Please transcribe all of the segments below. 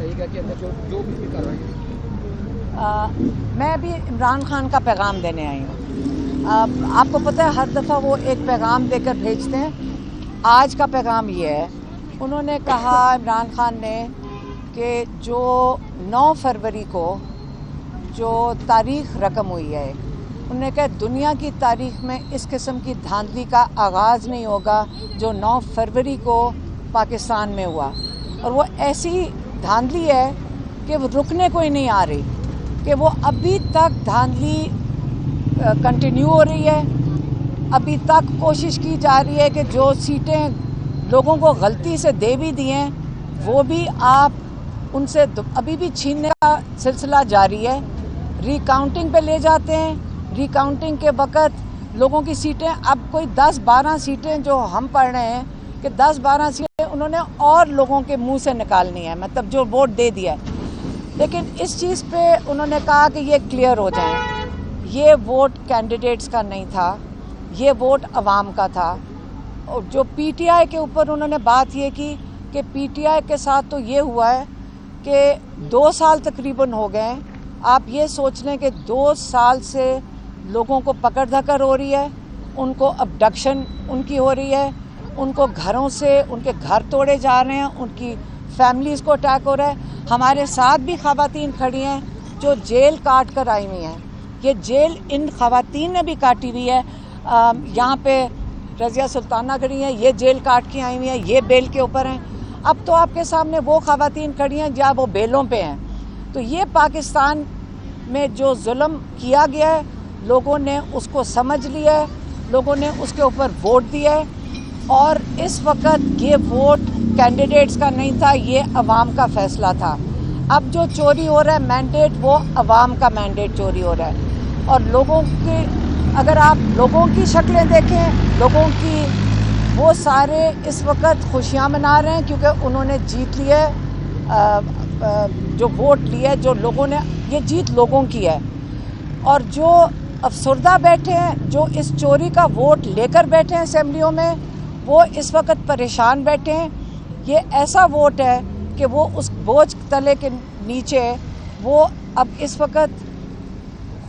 बताइए क्या कि अंदर जो कुछ भी कार्रवाई मैं अभी इमरान खान का पैगाम देने आई हूँ। आपको पता है हर दफ़ा वो एक पैगाम देकर भेजते हैं। आज का पैगाम ये है, उन्होंने कहा इमरान खान ने कि जो 9 फरवरी को जो तारीख़ रकम हुई है, उन्होंने कहा दुनिया की तारीख़ में इस किस्म की धांधली का आगाज़ नहीं होगा जो 9 फरवरी को पाकिस्तान में हुआ। और वो ऐसी धांधली है कि वो रुकने को ही नहीं आ रही, कि वो अभी तक धांधली कंटिन्यू हो रही है। अभी तक कोशिश की जा रही है कि जो सीटें लोगों को गलती से दे भी दी हैं वो भी आप उनसे अभी भी छीनने का सिलसिला जारी है। रिकाउंटिंग पे ले जाते हैं, रिकाउंटिंग के वक़्त लोगों की सीटें, अब कोई 10-12 सीटें जो हम पढ़ रहे हैं कि 10-12 सीटें उन्होंने और लोगों के मुंह से निकालनी है, मतलब जो वोट दे दिया है। लेकिन इस चीज़ पे उन्होंने कहा कि ये क्लियर हो जाए, ये वोट कैंडिडेट्स का नहीं था, ये वोट अवाम का था। और जो पीटीआई के ऊपर उन्होंने बात ये की कि पीटीआई के साथ तो ये हुआ है कि 2 साल तकरीबन हो गए। आप ये सोच लें कि 2 साल से लोगों को पकड़ धकड़ हो रही है, उनको अबडक्शन उनकी हो रही है, उनको घरों से उनके घर तोड़े जा रहे हैं, उनकी फैमिलीज़ को अटैक हो रहा है। हमारे साथ भी ख़वातीन खड़ी हैं जो जेल काट कर आई हुई हैं। ये जेल इन ख़वातीन ने भी काटी हुई है। यहाँ पे रज़िया सुल्ताना खड़ी हैं, ये जेल काट के आई हुई हैं, ये बेल के ऊपर हैं। अब तो आपके सामने वो ख़वातीन खड़ी हैं जहाँ वो बेलों पे हैं। तो ये पाकिस्तान में जो जुल्म किया गया है, लोगों ने उसको समझ लिया है, लोगों ने उसके ऊपर वोट दिया है। और इस वक्त ये वोट कैंडिडेट्स का नहीं था, ये अवाम का फ़ैसला था। अब जो चोरी हो रहा है मैंडेट, वो अवाम का मैंडेट चोरी हो रहा है। और लोगों के, अगर आप लोगों की शक्लें देखें, लोगों की, वो सारे इस वक्त खुशियाँ मना रहे हैं क्योंकि उन्होंने जीत लिया है। जो वोट लिया है, जो लोगों ने, ये जीत लोगों की है। और जो अफसरदा बैठे हैं, जो इस चोरी का वोट लेकर बैठे हैं असेंबलियों में, वो इस वक्त परेशान बैठे हैं। ये ऐसा वोट है कि वो उस बोझ तले के नीचे, वो अब इस वक्त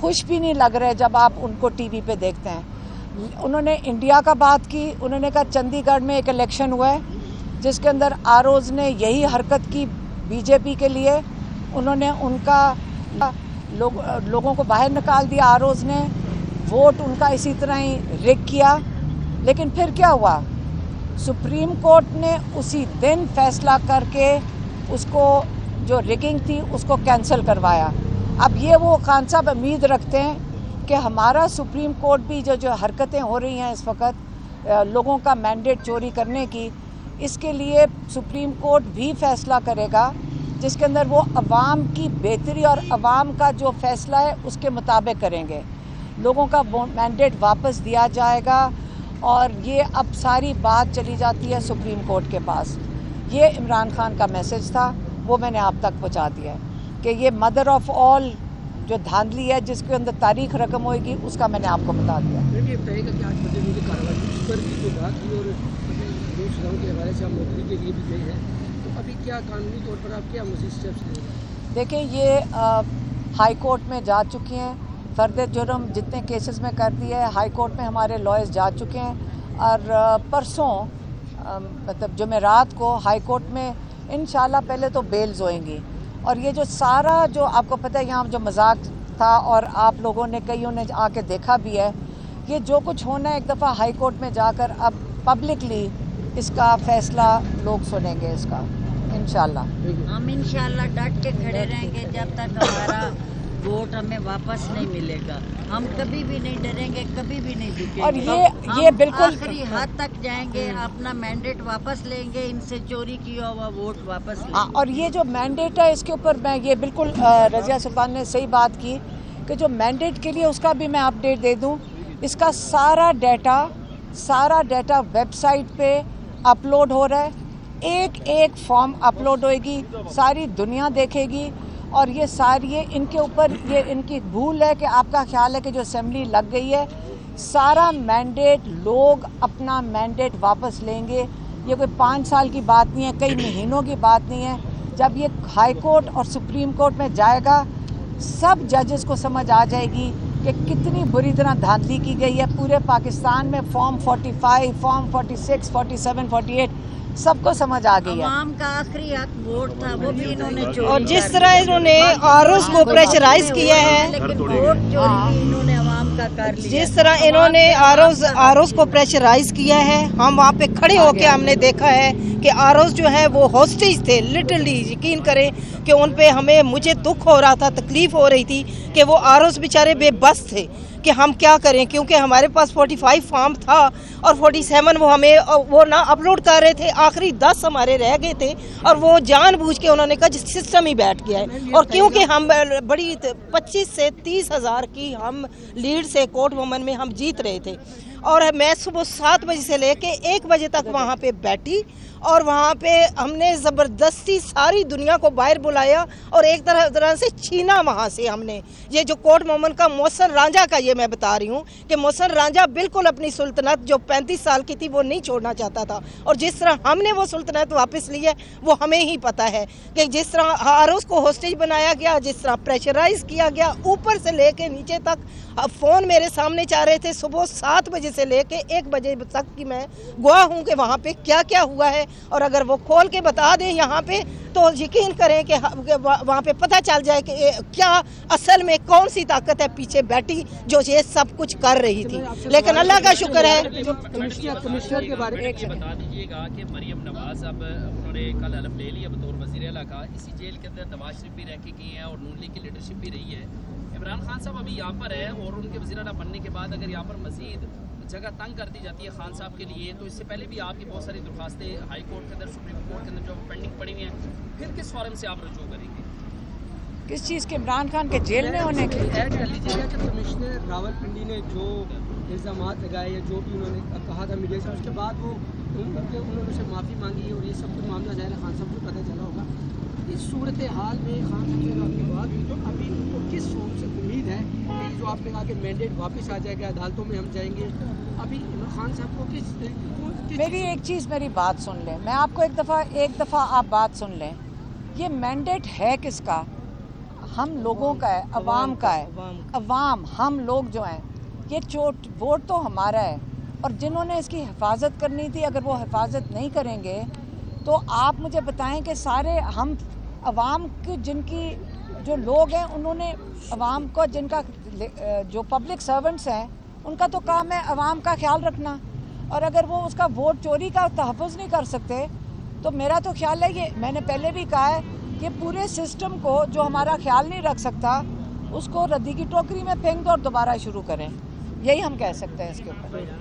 खुश भी नहीं लग रहे जब आप उनको टीवी पे देखते हैं। उन्होंने इंडिया का बात की, उन्होंने कहा चंडीगढ़ में एक इलेक्शन हुआ है जिसके अंदर आरोज़ ने यही हरकत की बीजेपी के लिए। उन्होंने उनका लोगों को बाहर निकाल दिया, आरोज़ ने वोट उनका इसी तरह ही रिग किया। लेकिन फिर क्या हुआ, सुप्रीम कोर्ट ने उसी दिन फैसला करके उसको, जो रिगिंग थी, उसको कैंसिल करवाया। अब ये वो खान साहब उम्मीद रखते हैं कि हमारा सुप्रीम कोर्ट भी जो हरकतें हो रही हैं इस वक्त लोगों का मैंडेट चोरी करने की, इसके लिए सुप्रीम कोर्ट भी फैसला करेगा जिसके अंदर वो अवाम की बेहतरी और अवाम का जो फैसला है उसके मुताबिक करेंगे। लोगों का मैंडेट वापस दिया जाएगा। और ये अब सारी बात चली जाती है सुप्रीम कोर्ट के पास। ये इमरान खान का मैसेज था, वो मैंने आप तक पहुंचा दिया है कि ये मदर ऑफ ऑल जो धांधली है जिसके अंदर तारीख रकम होगी, उसका मैंने आपको बता दिया। ये बताइएगा कि आज बजे की कार्रवाई पर भी जो बात हुई और लोकसभा के हवाले से हम नौकरी के लिए भी गए हैं, तो अभी क्या कानूनी तौर पर आप क्या मज़ीद स्टेप्स लेंगे? देखिए, ये हाई कोर्ट में जा चुकी हैं, फर्द जुर्म जितने केसेस में कर दिए है हाई कोर्ट में हमारे लॉयर्स जा चुके हैं। और परसों मतलब जुमेरात को हाई कोर्ट में इंशाल्लाह पहले तो बेल्स होएंगी। और ये जो सारा, जो आपको पता है यहाँ जो मजाक था और आप लोगों ने, कईयों ने आके देखा भी है, ये जो कुछ होना है एक दफ़ा हाई कोर्ट में जाकर अब पब्लिकली इसका फ़ैसला लोग सुनेंगे इसका, इंशाल्लाह। हम इंशाल्लाह डट के खड़े रहेंगे जब तक हमारा वोट हमें वापस नहीं मिलेगा। हम कभी भी नहीं डरेंगे, कभी भी नहीं झुकेंगे। और ये बिल्कुल आखिरी हद तक जाएंगे, अपना मैंडेट वापस लेंगे, इनसे चोरी किया हुआ वोट वापस लेंगे। और ये जो मैंडेट है इसके ऊपर मैं ये बिल्कुल रज़िया सुल्तान ने सही बात की कि जो मैंडेट के लिए, उसका भी मैं अपडेट दे दूं। इसका सारा डाटा वेबसाइट पे अपलोड हो रहा है। एक एक फॉर्म अपलोड होएगी, सारी दुनिया देखेगी। और ये सारी इनके ऊपर, ये इनकी भूल है कि आपका ख्याल है कि जो असेंबली लग गई है, सारा मैंडेट, लोग अपना मैंडेट वापस लेंगे। ये कोई 5 साल की बात नहीं है, कई महीनों की बात नहीं है। जब ये हाई कोर्ट और सुप्रीम कोर्ट में जाएगा सब जजेस को समझ आ जाएगी कि कितनी बुरी तरह धांधली की गई है पूरे पाकिस्तान में। फॉर्म 45, फॉर्म 46, 47, 48 सबको समझ आ गई है। आवाम का आखिरी हक वोट था, वो भी इन्होंने चोरी और जिस कर तरह इन्होंने आरओज को प्रेशराइज किया है, लेकिन वोट चोरी भी इन्होंने आवाम का कर लिया। जिस तरह इन्होंने आरओज को प्रेशराइज किया है, हम वहाँ पे खड़े होके हमने देखा है कि आरओज जो है वो हॉस्टेज थे। लिटरली यकीन करें कि उन पे मुझे दुख हो रहा था, तकलीफ हो रही थी कि वो आरओज बेचारे बेबस थे कि हम क्या करें, क्योंकि हमारे पास 45 फॉर्म था और 47 वो ना अपलोड कर रहे थे। आखिरी 10 हमारे रह गए थे और वो जानबूझ के उन्होंने कहा सिस्टम ही बैठ गया है। और क्योंकि हम बड़ी 25 से 30 हज़ार की हम लीड से कोर्ट वुमन में हम जीत रहे थे और मैं सुबह 7 बजे से लेके 1 बजे तक वहाँ पे बैठी और वहाँ पे हमने ज़बरदस्ती सारी दुनिया को बाहर बुलाया और एक तरह से छीना वहाँ से हमने। ये जो कोर्ट वुमन का मोहसिन रांझा का ये मैं बता रही हूँ कि मोहसिन रांझा बिल्कुल अपनी सुल्तनत जो 35 साल की थी वो नहीं छोड़ना चाहता था और जिस तरह हमने वो सुल्तनत वापस ली है वो हमें ही पता है कि जिस तरह आरओज को होस्टेज बनाया गया, जिस तरह प्रेशराइज किया गया ऊपर से लेके नीचे तक। फ़ोन मेरे सामने चाह रहे थे सुबह 7 बजे से लेके 1 बजे तक की मैं गवाह हूँ कि वहाँ पे क्या क्या हुआ है और अगर वो खोल के बता दें यहाँ पे तो यकीन करें कि वहाँ पे पता चल जाए कि क्या असल में कौन सी ताकत है पीछे बैठी जो ये सब कुछ कर रही थी। लेकिन अल्लाह का शुक्र है। जो कमिश्नर के बारे में बता दीजिएगा कि मरियम नवाज अब उन्होंने कल हलफ ले लिया बतौर वज़ीर आला का। इसी जेल के अंदर नवाज शरीफ भी रह के गए हैं और नून लीग की लीडरशिप भी रही है। इमरान खान साहब अभी यहाँ पर है और उनके वज़ीर आला बनने के बाद अगर यहाँ पर मज़ीद जगह तंग कर दी जाती है खान साहब के लिए, तो इससे पहले भी आपकी बहुत सारी दरख्वास्तें हाई कोर्ट के अंदर, सुप्रीम कोर्ट के अंदर जो पेंडिंग पड़ी हुई हैं, फिर किस फॉरम से आप रजू करेंगे? किस चीज़ के? इमरान खान के जेल में होने के? ऐड कर लीजिएगा कि कमिश्नर रावलपिंडी ने जो इल्ज़ाम लगाए या जो भी उन्होंने कहा था मीडिया से, उसके बाद वो उन्होंने उसे माफ़ी मांगी और ये सब कुछ मामला ज़ाहिर खान साहब को पता चला होगा। इस सूरत हाल में खान साहब से आपकी बात हुई तो अभी उनको किस फॉर्म से उम्मीद है कि जो आपने कहा कि मैंडेट वापस आ जाएगा, अदालतों में हम जाएंगे, अभी खान साहब को किस मेरी एक चीज़, मेरी बात सुन लें। मैं आपको एक दफ़ा आप बात सुन लें। ये मैंडेट है किसका? हम लोगों का है, अवाम का है। अवाम, हम लोग जो हैं, ये वोट तो हमारा है और जिन्होंने इसकी हिफाजत करनी थी अगर वो हिफाजत नहीं करेंगे तो आप मुझे बताएं कि सारे हम अवाम की जिनकी जो लोग हैं उन्होंने अवाम को जिनका जो पब्लिक सर्वेंट्स हैं उनका तो काम है अवाम का ख्याल रखना और अगर वो उसका वोट चोरी का तहफ़्फ़ुज़ नहीं कर सकते तो मेरा तो ख्याल है ये मैंने पहले भी कहा है कि पूरे सिस्टम को जो हमारा ख्याल नहीं रख सकता उसको रद्दी की टोकरी में फेंक दो और दोबारा शुरू करें। यही हम कह सकते हैं इसके ऊपर।